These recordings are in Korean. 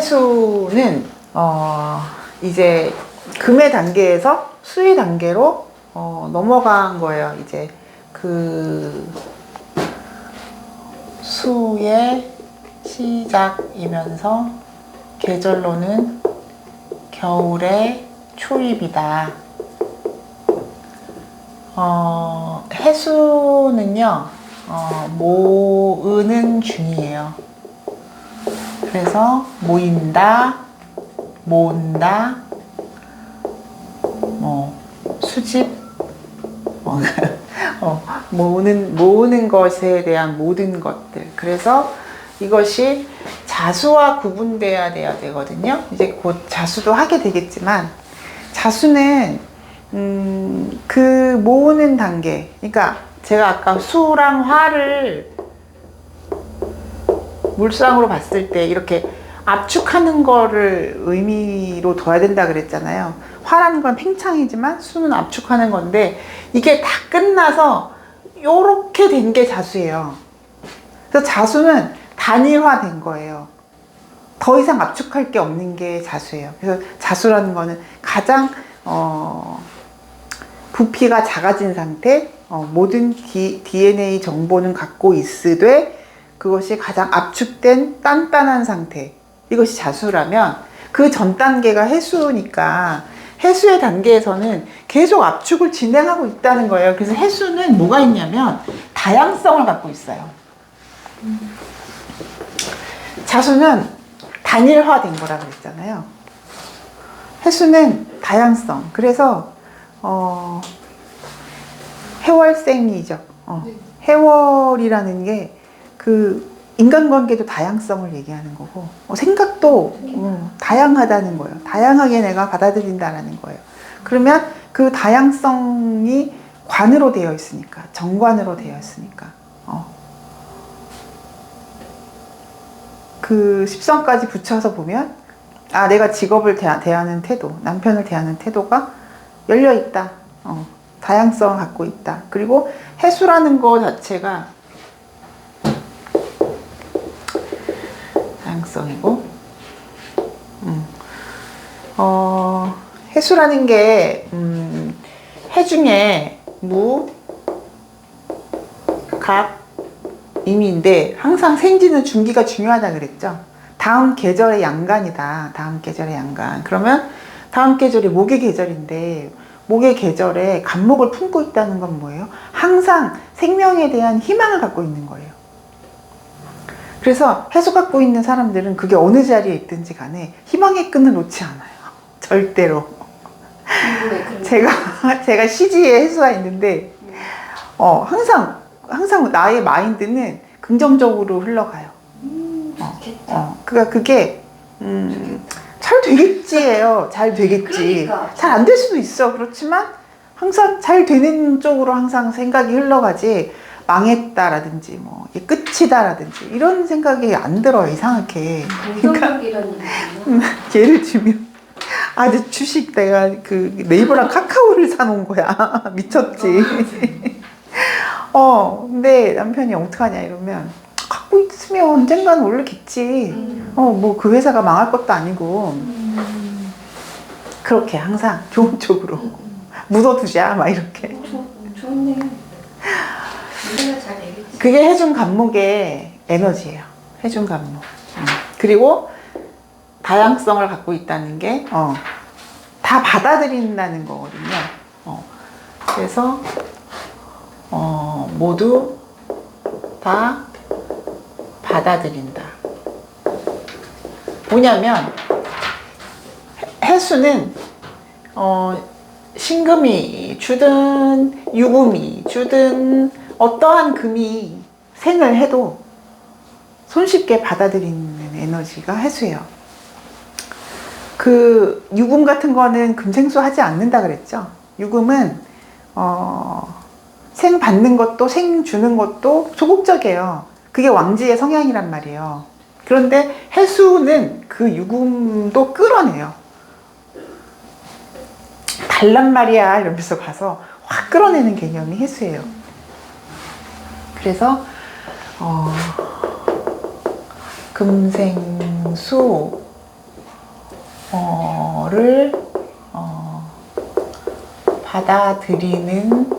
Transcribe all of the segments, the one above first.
해수는 이제 금의 단계에서 수의 단계로 넘어간 거예요. 이제 그 수의 시작이면서 계절로는 겨울의 초입이다. 해수는요, 모으는 중이에요. 그래서 모인다, 모은다, 수집, 모으는 것에 대한 모든 것들. 그래서 이것이 자수와 구분돼야 되거든요. 이제 곧 자수도 하게 되겠지만, 자수는 그 모으는 단계. 그러니까 제가 아까 수랑 화를 물상으로 봤을 때 이렇게 압축하는 거를 의미로 둬야 된다 그랬잖아요. 화라는 건 팽창이지만 수는 압축하는 건데, 이게 다 끝나서 요렇게 된 게 자수예요. 그래서 자수는 단일화된 거예요. 더 이상 압축할 게 없는 게 자수예요. 그래서 자수라는 거는 가장 부피가 작아진 상태, 모든 DNA 정보는 갖고 있으되 그것이 가장 압축된 단단한 상태, 이것이 자수라면, 그 전 단계가 해수니까 해수의 단계에서는 계속 압축을 진행하고 있다는 거예요. 그래서 해수는 뭐가 있냐면 다양성을 갖고 있어요. 자수는 단일화된 거라고 그랬잖아요. 해수는 다양성. 그래서 해월생이죠. 해월이라는 게 그 인간관계도 다양성을 얘기하는 거고, 생각도 다양하다는 거예요. 다양하게 내가 받아들인다라는 거예요. 그러면 그 다양성이 관으로 되어 있으니까, 정관으로 되어 있으니까, 그 십성까지 붙여서 보면, 내가 직업을 대하는 태도, 남편을 대하는 태도가 열려 있다. 다양성을 갖고 있다. 그리고 해수라는 거 자체가 다양성이고, 해수라는 게 해 중에 무, 갑, 임인데 항상 생지는 중기가 중요하다 그랬죠. 다음 계절의 양간이다. 다음 계절의 양간. 그러면 다음 계절이 목의 계절인데, 목의 계절에 간목을 품고 있다는 건 뭐예요? 항상 생명에 대한 희망을 갖고 있는 거예요. 그래서 해수 갖고 있는 사람들은 그게 어느 자리에 있든지 간에 희망의 끈을 놓지 않아요. 절대로. 제가 CG에 해수가 있는데, 항상 나의 마인드는 긍정적으로 흘러가요. 그러니까 그게, 잘 되겠지예요. 잘 되겠지. 그러니까. 잘 안 될 수도 있어. 그렇지만 항상 잘 되는 쪽으로 항상 생각이 흘러가지, 망했다라든지 끝이다라든지 이런 생각이 안 들어요. 이상하게. 그러니까 예를 들면 아주 주식, 내가 그 네이버랑 카카오를 사놓은 거야. 미쳤지. 근데 남편이 어떡하냐 이러면, 갖고 있으면 언젠가는 오르겠지. 뭐 그 회사가 망할 것도 아니고. 그렇게 항상 좋은 쪽으로 묻어두자 막 이렇게. 좋네. 잘 되겠지. 그게 해준 간목의 에너지예요. 해준 간목. 그리고 다양성을 갖고 있다는 게 다 받아들인다는 거거든요. 그래서 모두 다 받아들인다. 뭐냐면 해수는 신금이 주든 유금이 주든 어떠한 금이 생을 해도 손쉽게 받아들이는 에너지가 해수예요. 그 유금 같은 거는 금생수 하지 않는다 그랬죠. 유금은 생 받는 것도 생 주는 것도 소극적이에요. 그게 왕지의 성향이란 말이에요. 그런데 해수는 그 유금도 끌어내요. 달란 말이야 이러면서 가서 확 끌어내는 개념이 해수예요. 그래서 금생수 를 받아들이는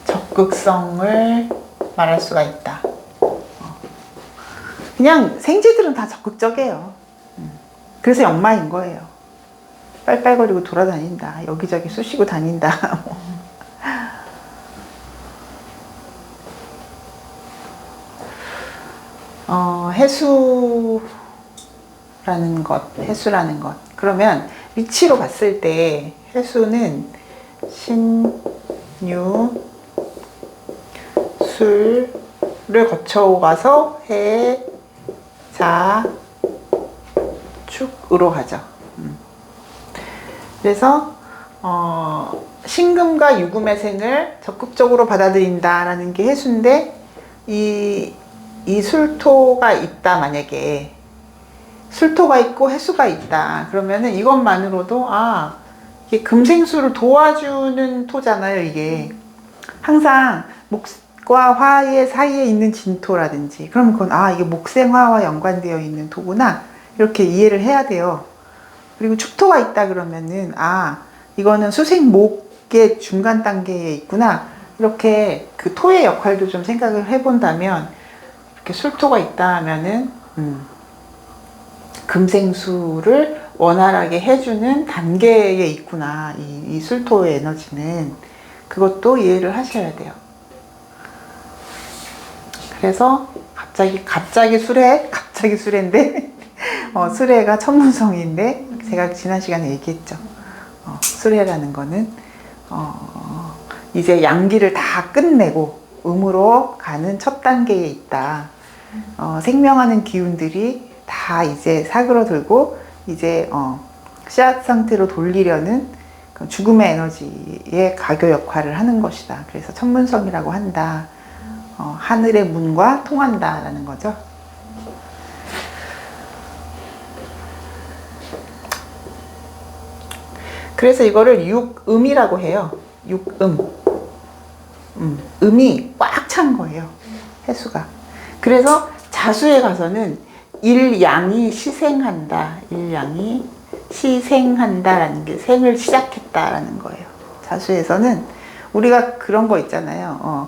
적극성을 말할 수가 있다. 그냥 생쥐들은 다 적극적이에요. 그래서 역마인 거예요. 빨빨거리고 돌아다닌다. 여기저기 쑤시고 다닌다. 해수라는 것. 그러면 위치로 봤을 때 해수는 신유, 술을 거쳐가서 해, 자, 축으로 가죠. 그래서 신금과 유금의 생을 적극적으로 받아들인다라는 게 해수인데 이 술토가 있다. 만약에 술토가 있고 해수가 있다. 그러면은 이것만으로도 이게 금생수를 도와주는 토잖아요. 이게 항상 목과 화의 사이에 있는 진토라든지 그럼 그건 이게 목생화와 연관되어 있는 토구나 이렇게 이해를 해야 돼요. 그리고 축토가 있다 그러면은 이거는 수생목의 중간 단계에 있구나. 이렇게 그 토의 역할도 좀 생각을 해본다면 이렇게 술토가 있다 하면은 금생수를 원활하게 해주는 단계에 있구나. 이 술토의 에너지는 그것도 이해를 하셔야 돼요. 그래서 갑자기 수레인데 수레가 천문성인데 제가 지난 시간에 얘기했죠. 수레라는 거는 이제 양기를 다 끝내고 음으로 가는 첫 단계에 있다. 생명하는 기운들이 다 이제 사그러들고 이제 씨앗 상태로 돌리려는 죽음의 에너지의 가교 역할을 하는 것이다. 그래서 천문성이라고 한다. 하늘의 문과 통한다라는 거죠. 그래서 이거를 육음이라고 해요. 육음. 음이 꽉 찬 거예요. 해수가. 그래서 자수에 가서는 일양이 시생한다. 일양이 시생한다라는 게 생을 시작했다라는 거예요. 자수에서는 우리가 그런 거 있잖아요.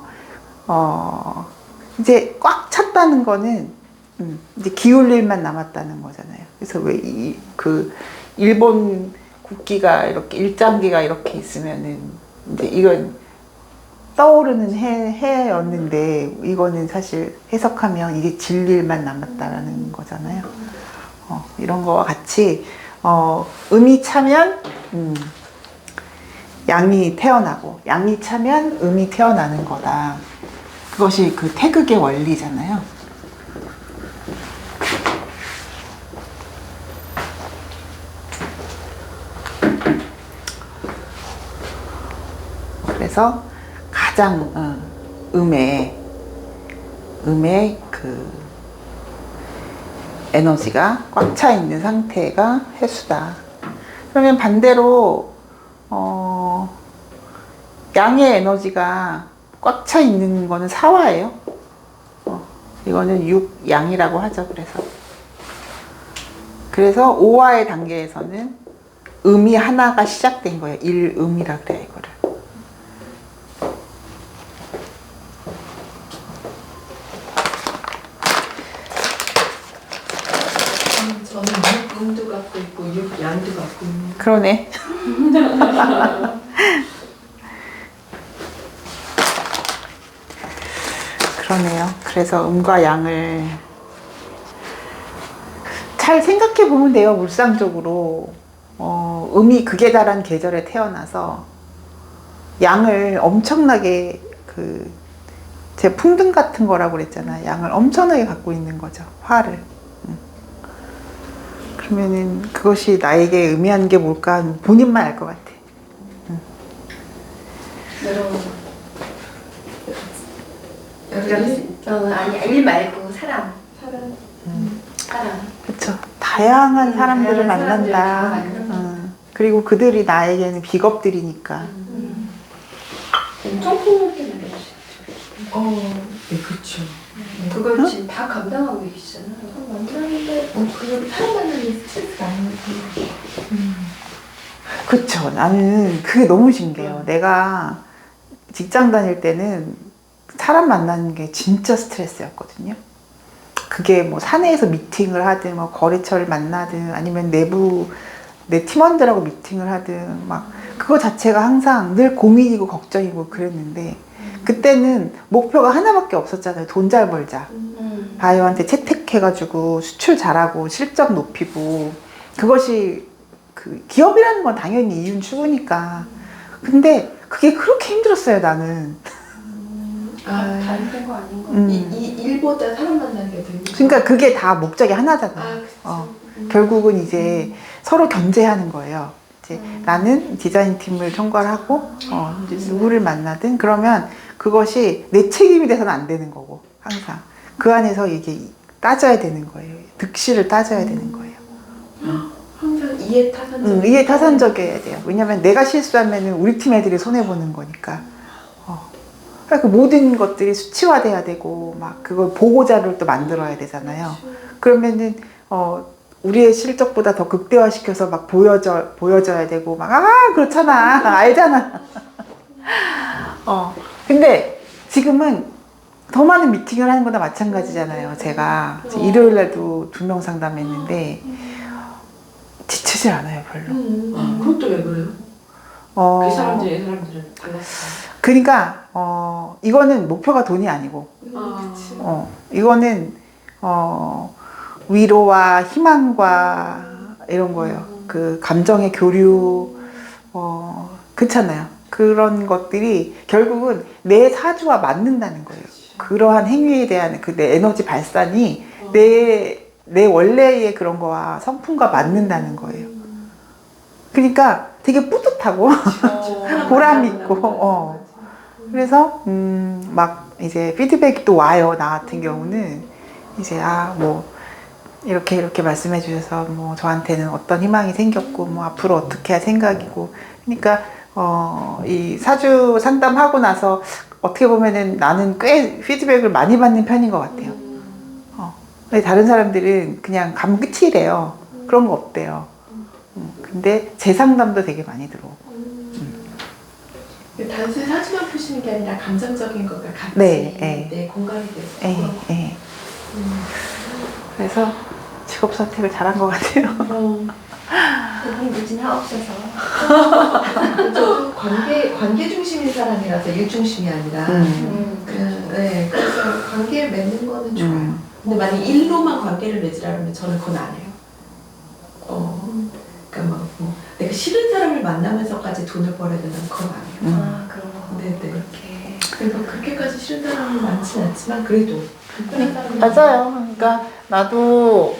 이제 꽉 찼다는 거는 이제 기울 일만 남았다는 거잖아요. 그래서 왜 그 일본 국기가 이렇게 일장기가 이렇게 있으면은 이제 이건 떠오르는 해였는데 이거는 사실 해석하면 이게 질 일만 남았다라는 거잖아요. 이런 거와 같이 음이 차면 양이 태어나고 양이 차면 음이 태어나는 거다. 그것이 그 태극의 원리잖아요. 그래서 가장 음의 그 에너지가 꽉 차 있는 상태가 해수다. 그러면 반대로 양의 에너지가 꽉 차 있는 거는 사화예요. 이거는 육양이라고 하죠. 그래서 오화의 단계에서는 음이 하나가 시작된 거예요. 일음이라 그래요. 이거를. 저는 육음도 갖고 있고 육양도 갖고 있는. 그러네. 그러네요. 그래서 음과 양을 잘 생각해 보면 돼요. 물상적으로 음이 극에 달한 계절에 태어나서 양을 엄청나게 제 풍등 같은 거라고 그랬잖아요. 양을 엄청나게 갖고 있는 거죠. 화를. 그러면은 그것이 나에게 의미하는 게 뭘까? 본인만 알 것 같아. 아니 일 말고 사람. 그렇죠. 다양한 사람들을 다양한 만난다. 사람들을 그리고 그들이 나에게는 비겁들이니까. 엄청 풍요롭게 말해주세요. 네, 그렇죠. 그걸 지금 다 감당하고 계시잖아요. 만나는데 그걸 사람 만나는 스트레스가 아니고. 그쵸. 나는 그게 너무 신기해요. 내가 직장 다닐 때는 사람 만나는 게 진짜 스트레스였거든요. 그게 뭐 사내에서 미팅을 하든 뭐 거래처를 만나든 아니면 내부 내 팀원들하고 미팅을 하든 막 그거 자체가 항상 늘 고민이고 걱정이고 그랬는데 그때는 목표가 하나밖에 없었잖아요. 돈 잘 벌자. 바이오한테 채택해가지고 수출 잘하고 실적 높이고 그것이 그 기업이라는 건 당연히 이윤 추구니까. 근데 그게 그렇게 힘들었어요, 나는. 다른 거 아닌 거. 이 일보다 사람 만나는 게 되게. 그러니까 그게 다 목적이 하나잖아요. 그렇죠. 결국은 이제 서로 견제하는 거예요. 이제 나는 디자인 팀을 총괄하고 이제 누구를 만나든 그러면 그것이 내 책임이 돼서는 안 되는 거고 항상 그 안에서 이게 따져야 되는 거예요. 득실을 따져야 되는 거예요. 항상 이해타산적. 이해타산적이어야 돼요. 왜냐면 내가 실수하면 우리 팀 애들이 손해보는 거니까. 그러니까 그 모든 것들이 수치화돼야 되고 막 그걸 보고자료를 또 만들어야 되잖아요. 그러면은 우리의 실적보다 더 극대화시켜서 막 보여줘야 되고 막 그렇잖아. 알잖아. 근데 지금은 더 많은 미팅을 하는 거나 마찬가지잖아요. 제가 일요일 날도 2명 상담했는데 지치질 않아요, 별로. 그것도 왜 그래요? 그 사람들은 그러니까 이거는 목표가 돈이 아니고 이거는 위로와 희망과 이런 거예요. 그 감정의 교류 그렇잖아요. 그런 것들이 결국은 내 사주와 맞는다는 거예요. 그러한 행위에 대한 그 내 에너지 발산이 내 원래의 그런 거와 성품과 맞는다는 거예요. 그러니까 되게 뿌듯하고 보람 있고 그래서 막 이제 피드백이 또 와요. 나 같은 경우는 이제 뭐 이렇게 말씀해 주셔서 뭐 저한테는 어떤 희망이 생겼고 뭐 앞으로 어떻게 할 생각이고 그러니까 이 사주 상담하고 나서 어떻게 보면은 나는 꽤 피드백을 많이 받는 편인 것 같아요. 근데 다른 사람들은 그냥 가면 끝이래요. 그런 거 없대요. 근데 제 상담도 되게 많이 들어오고. 단순히 사주만 푸시는 게 아니라 감정적인 것과 같이 네, 공감이 돼서. 그래서 직업 선택을 잘한 것 같아요. 그분이 무진하옵셔서. 저도 관계 중심인 사람이라서 일 중심이 아니라. 네, 그래서 관계 맺는 거는 좋아요. 근데 만약 일로만 관계를 맺으라면 저는 그건 안 해요. 그러니까 막 내가 싫은 사람을 만나면서까지 돈을 벌어야 된다면 그건 아니에요. 그런 거. 네네. 그렇게. 그래서 그렇게까지 싫은 사람은 많지는 않지만 그래도 불편한 사람은 맞아요. 그러니까 나도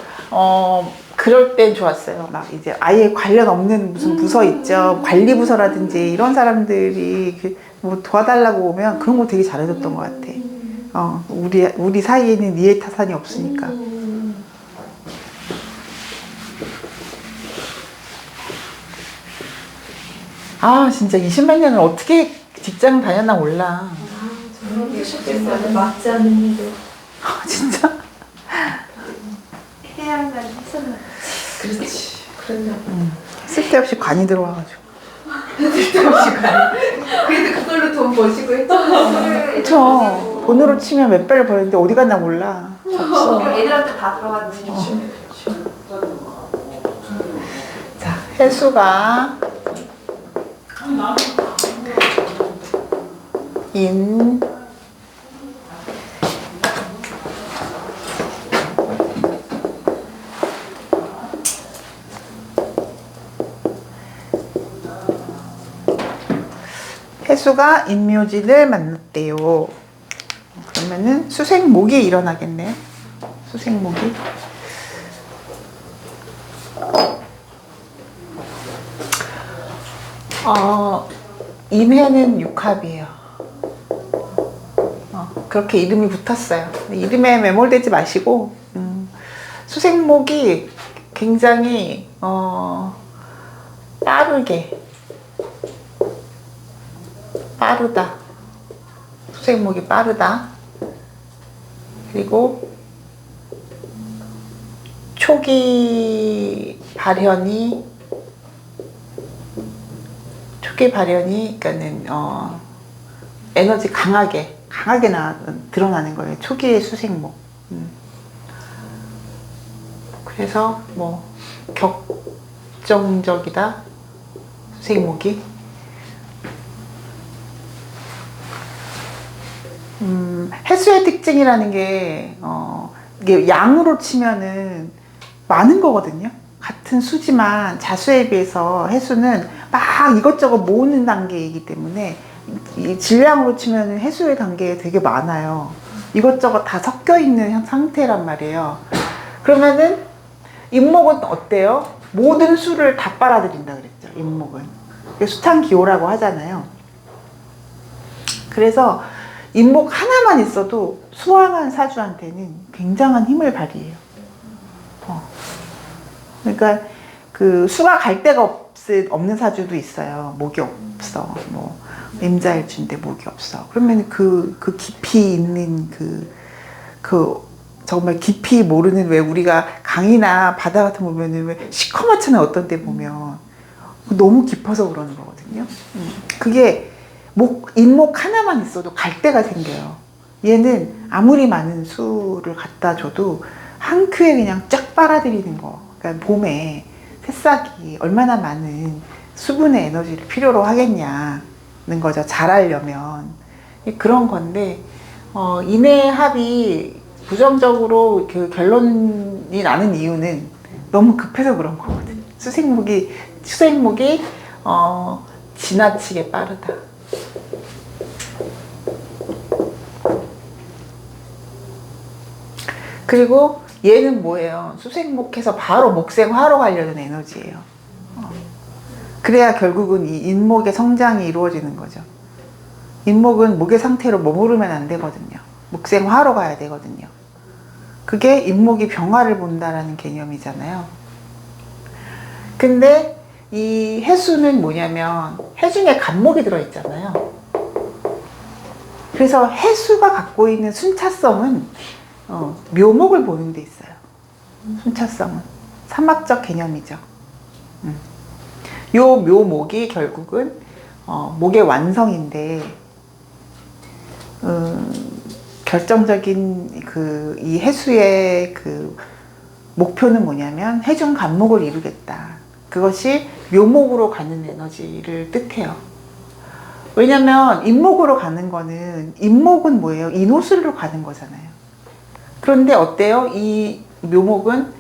그럴 땐 좋았어요. 막 이제 아예 관련 없는 무슨 부서 있죠. 관리 부서라든지 이런 사람들이 뭐 도와달라고 오면 그런 거 되게 잘해줬던 것 같아. 우리 사이에는 이해타산이 없으니까. 진짜 20몇 년을 어떻게 직장 다녔나 몰라. 저는 계속해서 맞지 않는 일도 진짜? 해야만 했었나. 그렇지. 그랬나 봐. 쓸데없이 관이 들어와가지고. 그래도 그걸로 돈 버시고 했잖아요. 그쵸. 돈으로 치면 몇 배를 버는데 어디 갔나 몰라. 없어. 애들한테 다 들어갔지. 자, 혜수가 혜수가 인묘진을 만났대요. 그러면은 수생목이 일어나겠네요. 수생목이. 임해는 육합이에요. 그렇게 이름이 붙었어요. 이름에 매몰되지 마시고 수생목이 굉장히 빠르다. 수생목이 빠르다. 그리고 초기 발현이 그러니까는 에너지 강하게 드러나는 거예요. 초기의 수생목. 그래서 뭐 격정적이다. 수생목이. 해수의 특징이라는 게 이게 양으로 치면은 많은 거거든요. 같은 수지만 자수에 비해서 해수는 막 이것저것 모으는 단계이기 때문에 이 질량으로 치면은 해수의 단계에 되게 많아요. 이것저것 다 섞여 있는 상태란 말이에요. 그러면은 인목은 어때요? 모든 수를 다 빨아들인다 그랬죠. 인목은 수탄기호라고 하잖아요. 그래서 인목 하나만 있어도 수왕한 사주한테는 굉장한 힘을 발휘해요. 그러니까 그 수가 갈 데가 없는 사주도 있어요. 목이 없어. 뭐 임자일주인데 목이 없어. 그러면 그 깊이 있는 정말 깊이 모르는, 왜 우리가 강이나 바다 같은 거 보면은 왜 시커멓잖아요. 어떤 때 보면 너무 깊어서 그러는 거거든요. 그게 인목 하나만 있어도 갈 데가 생겨요. 얘는 아무리 많은 수를 갖다 줘도 한 큐에 그냥 쫙 빨아들이는 거. 그러니까 봄에 새싹이 얼마나 많은 수분의 에너지를 필요로 하겠냐는 거죠. 자라려면. 그런 건데 인의 합이 부정적으로 그 결론이 나는 이유는 너무 급해서 그런 거거든요. 수생목이 지나치게 빠르다. 그리고 얘는 뭐예요? 수생목해서 바로 목생화로 가려는 에너지예요. 그래야 결국은 이 인목의 성장이 이루어지는 거죠. 인목은 목의 상태로 머무르면 안 되거든요. 목생화로 가야 되거든요. 그게 인목이 병화를 본다라는 개념이잖아요. 근데 이 해수는 뭐냐면 해중에 간목이 들어있잖아요. 그래서 해수가 갖고 있는 순차성은 묘목을 보는 데 있어요. 순차성은 삼학적 개념이죠. 요 묘목이 결국은 목의 완성인데 결정적인 이 해수의 목표는 뭐냐면 해중 간목을 이루겠다. 그것이 묘목으로 가는 에너지를 뜻해요. 왜냐면 인목으로 가는 거는, 인목은 뭐예요? 인호술로 가는 거잖아요. 그런데 어때요? 이 묘목은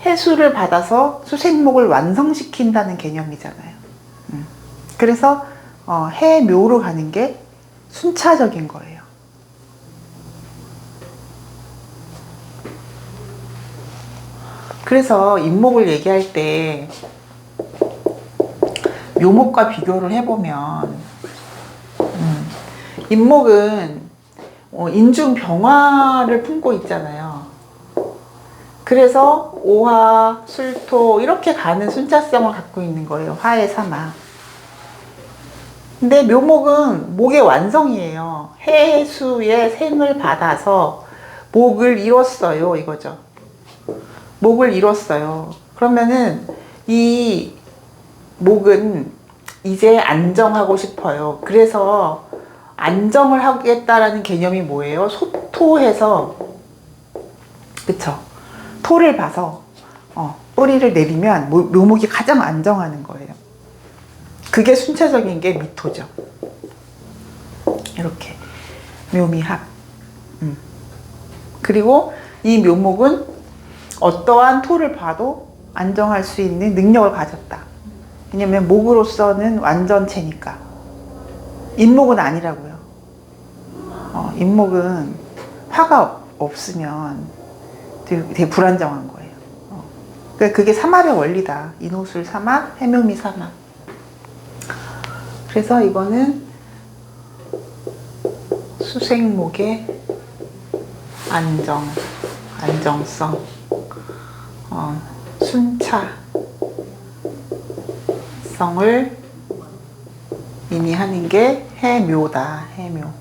해수를 받아서 수생목을 완성시킨다는 개념이잖아요. 그래서 해묘로 가는 게 순차적인 거예요. 그래서 인목을 얘기할 때 묘목과 비교를 해보면 인목은 인중병화를 품고 있잖아요. 그래서 오화, 술토 이렇게 가는 순차성을 갖고 있는 거예요. 화의 삼화. 근데 묘목은 목의 완성이에요. 해수의 생을 받아서 목을 이뤘어요. 이거죠. 목을 이뤘어요. 그러면은 이 목은 이제 안정하고 싶어요. 그래서 안정을 하겠다라는 개념이 뭐예요? 소토해서, 그쵸? 토를 봐서 뿌리를 내리면 묘목이 가장 안정하는 거예요. 그게 순차적인 게 미토죠. 이렇게 묘미합. 그리고 이 묘목은 어떠한 토를 봐도 안정할 수 있는 능력을 가졌다. 왜냐면 목으로서는 완전체니까. 인목은 아니라고요. 인목은 화가 없으면 되게 불안정한 거예요. 그러니까 그게 삼합의 원리다. 인호술 삼합, 해묘미 삼합. 그래서 이거는 수생목의 안정성, 순차성을 의미하는 게 해묘다. 해묘.